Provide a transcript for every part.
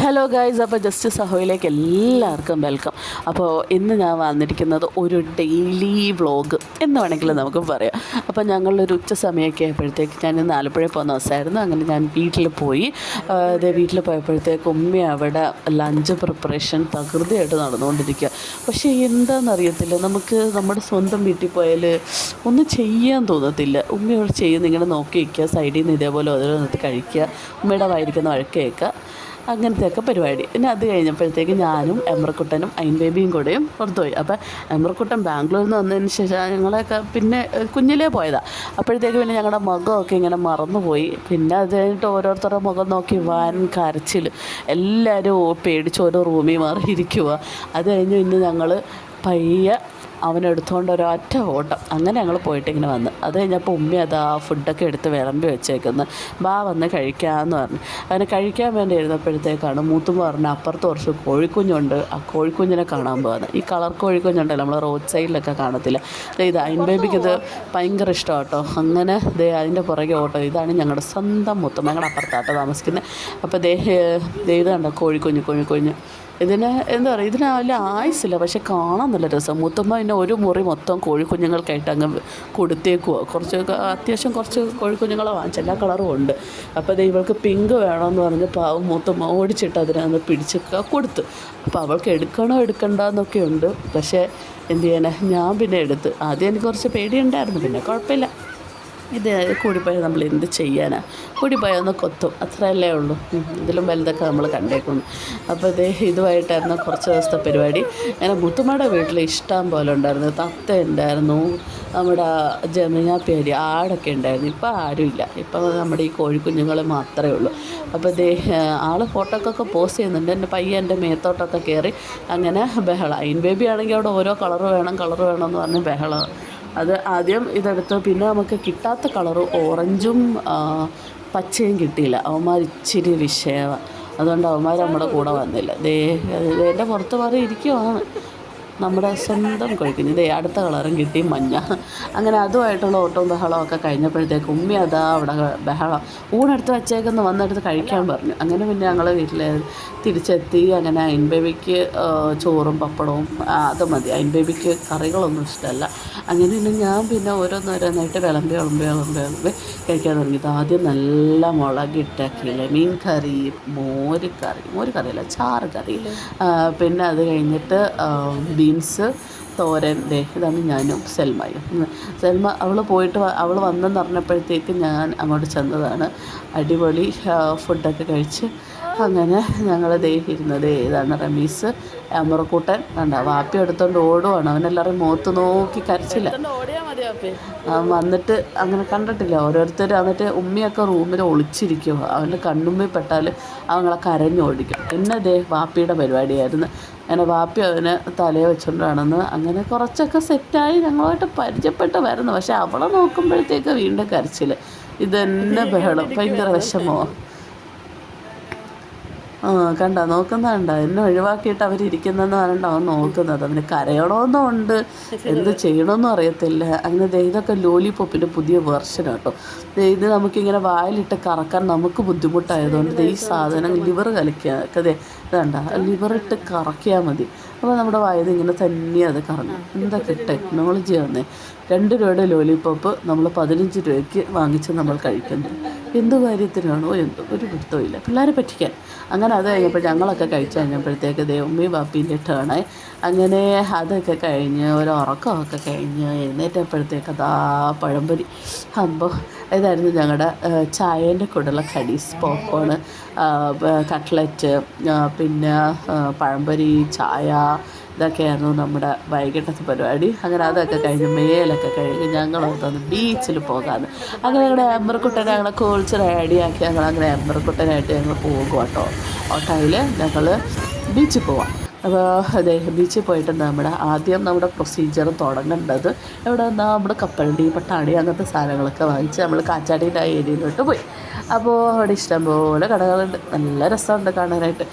Hello guys, അപ്പോൾ just സഹോയിലേക്ക് എല്ലാവർക്കും welcome. അപ്പോൾ ഇന്ന് ഞാൻ വന്നിരിക്കുന്നത് ഒരു ഡെയിലി വ്ളോഗ് എന്ന് വേണമെങ്കിൽ നമുക്ക് പറയാം. അപ്പോൾ ഞങ്ങളൊരു ഉച്ച സമയമൊക്കെ ആയപ്പോഴത്തേക്ക് ഞാൻ ഇന്ന് ആലപ്പുഴയിൽ പോകുന്ന ദിവസമായിരുന്നു. അങ്ങനെ ഞാൻ വീട്ടിൽ പോയി. വീട്ടിൽ പോയപ്പോഴത്തേക്ക് ഉമ്മ അവിടെ ലഞ്ച് പ്രിപ്പറേഷൻ തകൃതിയായിട്ട് നടന്നുകൊണ്ടിരിക്കുക. പക്ഷേ എന്താണെന്നറിയത്തില്ല, നമുക്ക് നമ്മുടെ സ്വന്തം വീട്ടിൽ പോയാൽ ഒന്നും ചെയ്യാൻ തോന്നത്തില്ല. ഉമ്മയോട് ചെയ്യുന്ന ഇങ്ങനെ നോക്കി വയ്ക്കുക, സൈഡിൽ നിന്ന് ഇതേപോലെ ഓരോന്നിട്ട് കഴിക്കുക, ഉമ്മയുടെ വായിരിക്കുന്ന വഴക്ക് കേൾക്കുക, അങ്ങനത്തെയൊക്കെ പരിപാടി. പിന്നെ അത് കഴിഞ്ഞപ്പോഴത്തേക്ക് ഞാനും എമ്രക്കുട്ടനും അയിൻ ബേബിയും കൂടെയും പുറത്തുപോയി. അപ്പോൾ എമ്രക്കുട്ടൻ ബാംഗ്ലൂരിൽ നിന്ന് വന്നതിന് ശേഷം ഞങ്ങളൊക്കെ പിന്നെ കുഞ്ഞിലേ പോയതാണ്. അപ്പോഴത്തേക്ക് പിന്നെ ഞങ്ങളുടെ മുഖമൊക്കെ ഇങ്ങനെ മറന്നുപോയി. പിന്നെ അത് കഴിഞ്ഞിട്ട് ഓരോരുത്തരുടെ മുഖം നോക്കി വൻ കരച്ചിൽ, എല്ലാവരും പേടിച്ച് ഓരോ റൂമിൽ മാറിയിരിക്കുക. അത് കഴിഞ്ഞ് പിന്നെ ഞങ്ങൾ പയ്യെ അവനെടുത്തുകൊണ്ട് ഒരൊറ്റ ഓട്ടം, അങ്ങനെ ഞങ്ങൾ പോയിട്ട് ഇങ്ങനെ വന്ന്. അത് കഴിഞ്ഞപ്പോൾ ഉമ്മ അത് ആ ഫുഡൊക്കെ എടുത്ത് വിളമ്പി വെച്ചേക്കുന്നു, ബാ വന്ന് കഴിക്കാമെന്ന് പറഞ്ഞു. അവനെ കഴിക്കാൻ വേണ്ടി ഇരുന്നപ്പോഴത്തേക്കാണ് മൂത്തുമ്മ പറഞ്ഞ അപ്പുറത്ത് കുറച്ച് കോഴിക്കുഞ്ഞുണ്ട്, ആ കോഴിക്കുഞ്ഞിനെ കാണാൻ പോകുന്നത്. ഈ കളർ കോഴിക്കുഞ്ഞുണ്ടല്ലോ, നമ്മൾ റോഡ് സൈഡിലൊക്കെ കാണത്തില്ല. ഇത് അയിൻ ബേബിക്ക് ഇത് ഭയങ്കര ഇഷ്ടമാണ് കേട്ടോ. അങ്ങനെ അതിൻ്റെ പുറകെ ഓട്ടോ. ഇതാണ് ഞങ്ങളുടെ സ്വന്തം മൂത്തുമ്മ, ഞങ്ങളുടെ അപ്പുറത്താട്ടോ താമസിക്കുന്നത്. അപ്പോൾ ഇത് കണ്ടോ കോഴിക്കുഞ്ഞ്. ഇതിന് എന്താ പറയുക, ഇതിന് വലിയ ആയുസില്ല, പക്ഷെ കാണാൻ നല്ല രസം. മൂത്തമ്മ പിന്നെ ഒരു മുറി മൊത്തം കോഴിക്കുഞ്ഞുങ്ങൾക്കായിട്ട് അങ്ങ് കൊടുത്തേക്കുവോ. അത്യാവശ്യം കുറച്ച് കോഴിക്കുഞ്ഞുങ്ങളെ വാങ്ങിച്ച എല്ലാ കളറും ഉണ്ട്. അപ്പോൾ ഇവൾക്ക് പിങ്ക് വേണമെന്ന് പറഞ്ഞ് പാവം മൂത്തമ്മ ഓടിച്ചിട്ട് അതിനകത്ത് പിടിച്ചൊക്കെ കൊടുത്ത്. അപ്പോൾ അവൾക്ക് എടുക്കണ്ടെന്നൊക്കെ ഉണ്ട്. പക്ഷേ എന്ത് ചെയ്യാനാ, ഞാൻ പിന്നെ എടുത്ത്. ആദ്യം എനിക്ക് കുറച്ച് പേടിയുണ്ടായിരുന്നു, പിന്നെ കുഴപ്പമില്ല. ഇത് കൂടിപ്പോയാൽ നമ്മൾ എന്ത് ചെയ്യാനാ, കൂടിപ്പോയാൽ ഒന്ന് കൊത്തും, അത്രയല്ലേ ഉള്ളൂ. ഇതിലും വലുതൊക്കെ നമ്മൾ കണ്ടേക്കുന്നു. അപ്പോൾ ഇതുമായിട്ടായിരുന്നു കുറച്ച് ദിവസത്തെ പരിപാടി. അങ്ങനെ മുത്തുമ്മയുടെ വീട്ടിൽ ഇഷ്ടം പോലെ ഉണ്ടായിരുന്നു. തത്ത ഉണ്ടായിരുന്നു, നമ്മുടെ ജമുനാപ്പേരി, ആടൊക്കെ ഉണ്ടായിരുന്നു. ഇപ്പോൾ ആരുമില്ല, ഇപ്പോൾ നമ്മുടെ ഈ കോഴിക്കുഞ്ഞുങ്ങൾ മാത്രമേ ഉള്ളൂ. അപ്പോൾ ആൾ ഫോട്ടോക്കൊക്കെ പോസ്റ്റ് ചെയ്യുന്നുണ്ട്. എൻ്റെ പയ്യൻ എൻ്റെ മേത്തോട്ടൊക്കെ കയറി അങ്ങനെ ബഹളം. അയിൻ ബേബി ആണെങ്കിൽ അവിടെ ഓരോ കളറ് വേണമെന്ന് പറഞ്ഞ് ബഹളം. അത് ആദ്യം ഇതെടുത്ത്, പിന്നെ നമുക്ക് കിട്ടാത്ത കളറ് ഓറഞ്ചും പച്ചയും കിട്ടിയില്ല. അവന്മാർ ഇച്ചിരി വിഷയമാണ്, അതുകൊണ്ട് അവന്മാർ നമ്മുടെ കൂടെ വന്നില്ല. എൻ്റെ പുറത്ത് മാറി ഇരിക്കുവാണ് നമ്മുടെ സ്വന്തം കോഴിക്കുഞ്ഞ്. അടുത്ത കളറും കിട്ടി, മഞ്ഞ. അങ്ങനെ അതുമായിട്ടുള്ള ഓട്ടവും ബഹളമൊക്കെ കഴിഞ്ഞപ്പോഴത്തേക്ക് ഉമ്മി അതാ അവിടെ ബഹളം, ഊണെടുത്ത് വച്ചേക്കെന്ന് വന്നെടുത്ത് കഴിക്കാൻ പറഞ്ഞു. അങ്ങനെ പിന്നെ ഞങ്ങൾ വീട്ടിൽ തിരിച്ചെത്തി. അങ്ങനെ അയിൻ ബേബിക്ക് ചോറും പപ്പടവും അത് മതി, അയിൻ ബേബിക്ക് കറികളൊന്നും ഇഷ്ടമല്ല. അങ്ങനെ പിന്നെ ഞാൻ പിന്നെ ഓരോന്നോരോന്നായിട്ട് വിളമ്പി കഴിക്കാൻ തുടങ്ങിയത്. ആദ്യം നല്ല മുളകിട്ട കിഴമീൻ കറി, മോര് കറിയല്ല, ചാറ് കറി. പിന്നെ അത് കഴിഞ്ഞിട്ട് ബീൻസ് തോരൻ. ഇതാണ് ഞാനും സെൽമയും. അവൾ വന്നെന്ന് പറഞ്ഞപ്പോഴത്തേക്ക് ഞാൻ അങ്ങോട്ട് ചെന്നതാണ്. അടിപൊളി ഫുഡൊക്കെ കഴിച്ച് അങ്ങനെ ഞങ്ങൾ ഇരുന്നത്. ഇതാണ് റമീസ്, അമറക്കൂട്ടൻ കണ്ട വാപ്പി എടുത്തോണ്ട് ഓടുവാണ്. അവനെല്ലാവരും മുഖത്ത് നോക്കി കരച്ചില്ല. വന്നിട്ട് അങ്ങനെ കണ്ടിട്ടില്ല, ഓരോരുത്തർ വന്നിട്ട് ഉമ്മയൊക്കെ റൂമിൽ ഒളിച്ചിരിക്കും. അവൻ്റെ കണ്ണുമ്മി പെട്ടാൽ അവങ്ങളെ കരഞ്ഞോടിക്കും. പിന്നെ വാപ്പിയുടെ പരിപാടിയായിരുന്നു. അങ്ങനെ വാപ്പി അവന് തലയെ വെച്ചുകൊണ്ടാണെന്ന് അങ്ങനെ കുറച്ചൊക്കെ സെറ്റായി ഞങ്ങളുമായിട്ട് പരിചയപ്പെട്ട് വരുന്നു. പക്ഷെ അവളെ നോക്കുമ്പോഴത്തേക്ക് വീണ്ടും കരച്ചിൽ, ഇതെന്നെ ബഹളം, ഭയങ്കര വിഷമമോ. നോക്കുന്നതുണ്ട എന്നെ ഒഴിവാക്കിയിട്ട് അവരിയ്ക്കുന്നതെന്ന് പറഞ്ഞിട്ട് അവൻ നോക്കുന്നത്. അവന് കരയണമെന്നും ഉണ്ട്, എന്ത് ചെയ്യണമെന്നും അറിയത്തില്ല. അങ്ങനെ ഇതൊക്കെ ലോലിപോപ്പിൻ്റെ പുതിയ വെർഷൻ കേട്ടോ. ഇത് നമുക്കിങ്ങനെ വായിലിട്ട് കറക്കാൻ നമുക്ക് ബുദ്ധിമുട്ടായതുകൊണ്ട് ഈ സാധനം ലിവർ കലക്കിയൊക്കെ ഇതണ്ട, ലിവറിട്ട് കറക്കിയാൽ മതി. അപ്പോൾ നമ്മുടെ വായത് ഇങ്ങനെ തന്നെ അത് കറങ്ങും. എന്തൊക്കെ ടെക്നോളജി വന്നേ. 2 രൂപയുടെ ലോലിപോപ്പ് നമ്മൾ 15 രൂപയ്ക്ക് വാങ്ങിച്ച് നമ്മൾ കഴിക്കുന്നു. എന്ത് കാര്യത്തിനാണോ എന്തോ ഒരു പിടുത്തമില്ല, പിള്ളേരെ പറ്റിക്കാൻ. അങ്ങനെ അത് കഴിഞ്ഞപ്പോൾ ഞങ്ങളൊക്കെ കഴിച്ച് കഴിഞ്ഞപ്പോഴത്തേക്ക് ഉമ്മയും ബാപ്പീൻ്റെ ടേണായി. അങ്ങനെ അതൊക്കെ കഴിഞ്ഞ് ഒരു ഉറക്കമൊക്കെ കഴിഞ്ഞ് എഴുന്നേറ്റപ്പോഴത്തേക്ക് അതാ പഴംപൊരി. അപ്പോൾ ഇതായിരുന്നു ഞങ്ങളുടെ ചായേൻ്റെ കൂടെയുള്ള കടീസ്, പോപ്കോണ്, കട്ട്ലറ്റ്, പിന്നെ പഴംപൊരി, ചായ. ഇതൊക്കെയായിരുന്നു നമ്മുടെ വൈകിട്ടത്തെ പരിപാടി. അങ്ങനെ അതൊക്കെ കഴിഞ്ഞ് മേലൊക്കെ കഴിഞ്ഞ് ഞങ്ങളൊന്ന് ബീച്ചിൽ പോകാമെന്ന്. അങ്ങനെ ഞങ്ങളുടെ എമ്പർക്കുട്ടനെ ഞങ്ങളെ കോൾച്ച് റെഡിയാക്കി ഞങ്ങളങ്ങനെ എമ്പർക്കുട്ടനായിട്ട് ഞങ്ങൾ പോകും കേട്ടോ. ഓട്ടോയിൽ ഞങ്ങൾ ബീച്ചിൽ പോവാം. അപ്പോൾ ബീച്ചിൽ പോയിട്ട് ആദ്യം നമ്മുടെ പ്രൊസീജിയർ തുടങ്ങേണ്ടത് എവിടെ നിന്നാൽ നമ്മുടെ കപ്പലണ്ടി, പട്ടാണി അങ്ങനത്തെ സാധനങ്ങളൊക്കെ വാങ്ങിച്ച് നമ്മൾ കാച്ചാടിയുടെ ആ ഏരിയയിലോട്ട് പോയി. അപ്പോൾ അവിടെ ഇഷ്ടംപോലെ കടകളുണ്ട്, നല്ല രസമുണ്ട് കാണാനായിട്ട്.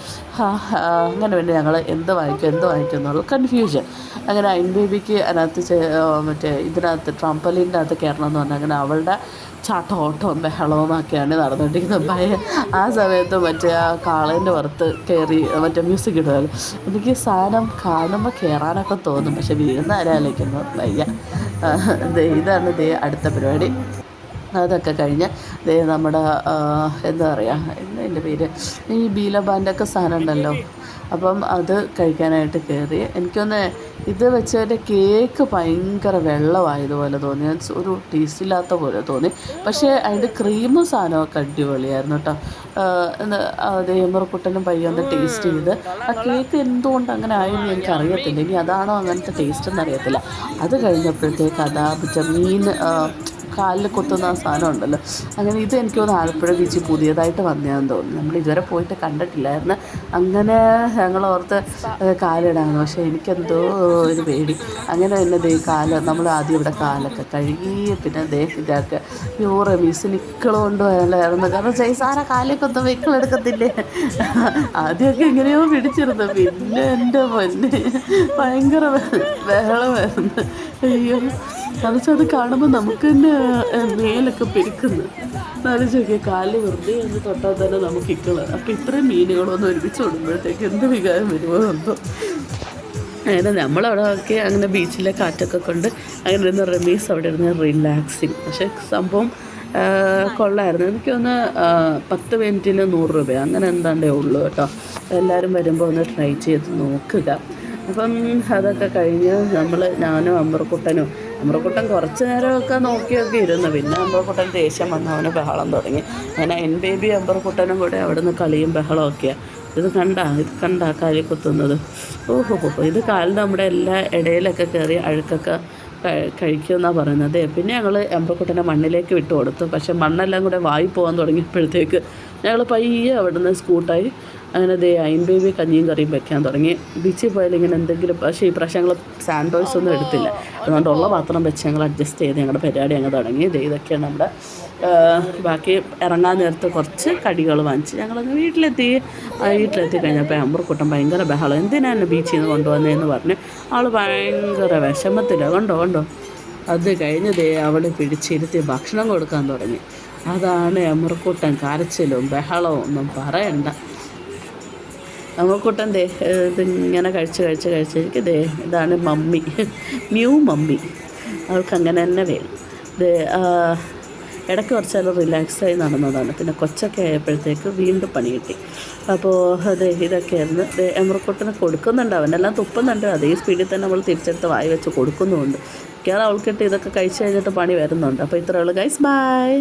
അങ്ങനെ പിന്നെ ഞങ്ങൾ എന്ത് വാങ്ങിക്കും എന്നുള്ള കൺഫ്യൂഷൻ. അങ്ങനെ അയിൻ ബേബിക്ക് അതിനകത്ത് ഇതിനകത്ത് ട്രാംപോലീൻ്റെ അകത്ത് കയറണമെന്ന് പറഞ്ഞാൽ അങ്ങനെ അവളുടെ ചാട്ടം ഓട്ടവും ബഹളവും ഒക്കെയാണ് നടന്നുകൊണ്ടിരിക്കുന്നത്. ആ സമയത്ത് മറ്റേ ആ കാളേൻ്റെ പുറത്ത് കയറി മറ്റേ മ്യൂസിക് ഇടുമല്ലോ, എനിക്ക് സാധനം കാണുമ്പോൾ കയറാനൊക്കെ തോന്നും, പക്ഷെ വീഴുന്ന ആരാലോചിക്കുന്നു വയ്യ. ഇതാണ് അടുത്ത പരിപാടി. അതൊക്കെ കഴിഞ്ഞ് നമ്മുടെ എന്താ പറയുക, എന്താ എൻ്റെ പേര്, ഈ ബീലബാൻ്റെയൊക്കെ സാധനം ഉണ്ടല്ലോ, അപ്പം അത് കഴിക്കാനായിട്ട് കയറി. എനിക്കൊന്ന് ഇത് വെച്ചതിൻ്റെ കേക്ക് ഭയങ്കര വെള്ളമായതുപോലെ തോന്നി, ഒരു ടേസ്റ്റ് ഇല്ലാത്ത പോലെ തോന്നി. പക്ഷേ അതിൻ്റെ ക്രീമും സാധനമൊക്കെ അടിപൊളിയായിരുന്നു കേട്ടോ. അത് എമറക്കുട്ടനും പയ്യൊന്ന് ടേസ്റ്റ് ചെയ്ത് ആ കേക്ക് എന്തുകൊണ്ട് അങ്ങനെ ആയെന്ന് എനിക്കറിയത്തില്ല, ഇനി അതാണോ അങ്ങനത്തെ ടേസ്റ്റ് എന്നറിയത്തില്ല. അത് കഴിഞ്ഞപ്പോഴത്തേക്ക് അതാ മീൻ കാലിൽ കുത്തുന്ന ആ സാധനം ഉണ്ടല്ലോ, അങ്ങനെ ഇത് എനിക്ക് തോന്നുന്നു ആലപ്പുഴ ബീച്ചിൽ പുതിയതായിട്ട് വന്നതാണെന്ന് തോന്നുന്നു, നമ്മൾ ഇതുവരെ പോയിട്ട് കണ്ടിട്ടില്ലായിരുന്നു. അങ്ങനെ ഞങ്ങളോർത്ത് കാലിടാമെന്ന്, പക്ഷേ എനിക്കെന്തോ ഒരു പേടി. അങ്ങനെ തന്നെ നമ്മൾ ആദ്യം ഇവിടെ കാലൊക്കെ കഴുകി, പിന്നെ ഇതൊക്കെ റമീസിന് ഇക്കൾ കൊണ്ടുപോയാലായിരുന്നു, കാരണം ജയ്സാര കാലിലേക്കൊന്നും ഇക്കളെടുക്കത്തില്ലേ. ആദ്യമൊക്കെ എങ്ങനെയോ പിടിച്ചിരുന്നു, പിന്നെ എൻ്റെ പൊന്നെ ഭയങ്കര ബഹളമായിരുന്നു. അയ്യോ, അത് കാണുമ്പോൾ നമുക്ക് തന്നെ മേലൊക്കെ പെരുക്കുന്നു. ആലോചിച്ച് കാലിൽ വെറുതെ ഒന്ന് തൊട്ടാൽ തന്നെ നമുക്ക് ഇക്കള്. അപ്പോൾ ഇത്രയും മീനുകളൊന്നും ഒരുമിച്ച് കൊടുക്കുമ്പോഴത്തേക്ക് എന്ത് വികാരം വരുമോ എന്തോ. അങ്ങനെ നമ്മളവിടെ ഒക്കെ അങ്ങനെ ബീച്ചിലെ കാറ്റൊക്കെ കൊണ്ട് അങ്ങനെ ഇരുന്ന് റമീസ് അവിടെ ഇരുന്ന് റിലാക്സിങ്. പക്ഷേ സംഭവം കൊള്ളായിരുന്നു. എനിക്കൊന്ന് 10 മിനിറ്റിന് 100 രൂപ അങ്ങനെ എന്താണ്ടേ ഉള്ളൂ കേട്ടോ. എല്ലാവരും വരുമ്പോൾ ഒന്ന് ട്രൈ ചെയ്ത് നോക്കുക. അപ്പം അതൊക്കെ കഴിഞ്ഞ് ഞാനും അമ്പർക്കുട്ടൻ കുറച്ച് നേരമൊക്കെ നോക്കിയൊക്കെ ഇരുന്നു. പിന്നെ അമ്പർക്കുട്ടൻ ദേഷ്യം വന്ന് അവന് ബഹളം തുടങ്ങി. അങ്ങനെ ബേബി അമ്പർക്കുട്ടനും കൂടെ അവിടെ നിന്ന് കളിയും ബഹളമൊക്കെയാണ്. ഇത് കണ്ട കാലിൽ കുത്തുന്നത്. ഓഹോ, ഇത് കാലിൻ്റെ നമ്മുടെ എല്ലാ ഇടയിലൊക്കെ കയറി അഴുക്കൊക്കെ കഴിക്കുമെന്നാണ് പറയുന്നത്. പിന്നെ ഞങ്ങൾ അമ്പർക്കുട്ടനെ മണ്ണിലേക്ക് വിട്ടു കൊടുത്തു. പക്ഷേ മണ്ണെല്ലാം കൂടെ വായി പോകാൻ തുടങ്ങിയപ്പോഴത്തേക്ക് ഞങ്ങൾ പയ്യെ അവിടെ നിന്ന് സ്കൂട്ടായി അങ്ങനെ ബേബി കഞ്ഞിയും കറിയും വെക്കാൻ തുടങ്ങി. ബീച്ചിൽ പോയാൽ ഇങ്ങനെ എന്തെങ്കിലും, പക്ഷേ ഈ പ്രാവശ്യം ഞങ്ങൾ സാൻഡ്വിച്ച് ഒന്നും എടുത്തില്ല, അതുകൊണ്ട് ഉള്ള പാത്രം വെച്ച് ഞങ്ങൾ അഡ്ജസ്റ്റ് ചെയ്ത് ഞങ്ങളുടെ പരിപാടി അങ്ങ് തുടങ്ങി. ഇതൊക്കെയാണ് നമ്മുടെ ബാക്കി. ഇറങ്ങാൻ നേരത്ത് കുറച്ച് കടികൾ വാങ്ങിച്ച് ഞങ്ങളങ്ങ് വീട്ടിലെത്തി കഴിഞ്ഞപ്പോൾ അമ്പർക്കുട്ടൻ ഭയങ്കര ബഹളം, എന്തിനാണ് ബീച്ചിൽ നിന്ന് കൊണ്ടുവന്നതെന്ന് പറഞ്ഞ് ആൾ ഭയങ്കര വിഷമത്തിലാണ്. കണ്ടോ. അത് കഴിഞ്ഞ് അവൾ പിടിച്ചിരുത്തി ഭക്ഷണം കൊടുക്കാൻ തുടങ്ങി. അതാണ് അമ്പർക്കുട്ടൻ കരച്ചിലും ബഹളവും ഒന്നും പറയണ്ട. അമ്മക്കുട്ടൻ ഇതിങ്ങനെ കഴിച്ച് എനിക്ക് ഇതാണ് മമ്മി, ന്യൂ മമ്മി. അവൾക്ക് അങ്ങനെ തന്നെ വേണം. ഇടയ്ക്ക് കുറച്ചാലും റിലാക്സായി നടന്നതാണ്. പിന്നെ കൊച്ചൊക്കെ ആയപ്പോഴത്തേക്ക് വീണ്ടും പണി കിട്ടി. അപ്പോൾ ഇതൊക്കെയായിരുന്നു. അമ്മക്കുട്ടന് കൊടുക്കുന്നുണ്ട്, അവനെല്ലാം തുപ്പുന്നുണ്ട്, അതേ സ്പീഡിൽ തന്നെ നമ്മൾ തിരിച്ചെടുത്ത് വായി വെച്ച് കൊടുക്കുന്നുമുണ്ട്. മിക്കവാറും അവൾക്കിട്ട് ഇതൊക്കെ കഴിച്ച് കഴിഞ്ഞിട്ട് പണി വരുന്നുണ്ട്. അപ്പോൾ ഇത്രയേ ഉള്ളൂ ഗൈസ്, ബൈ.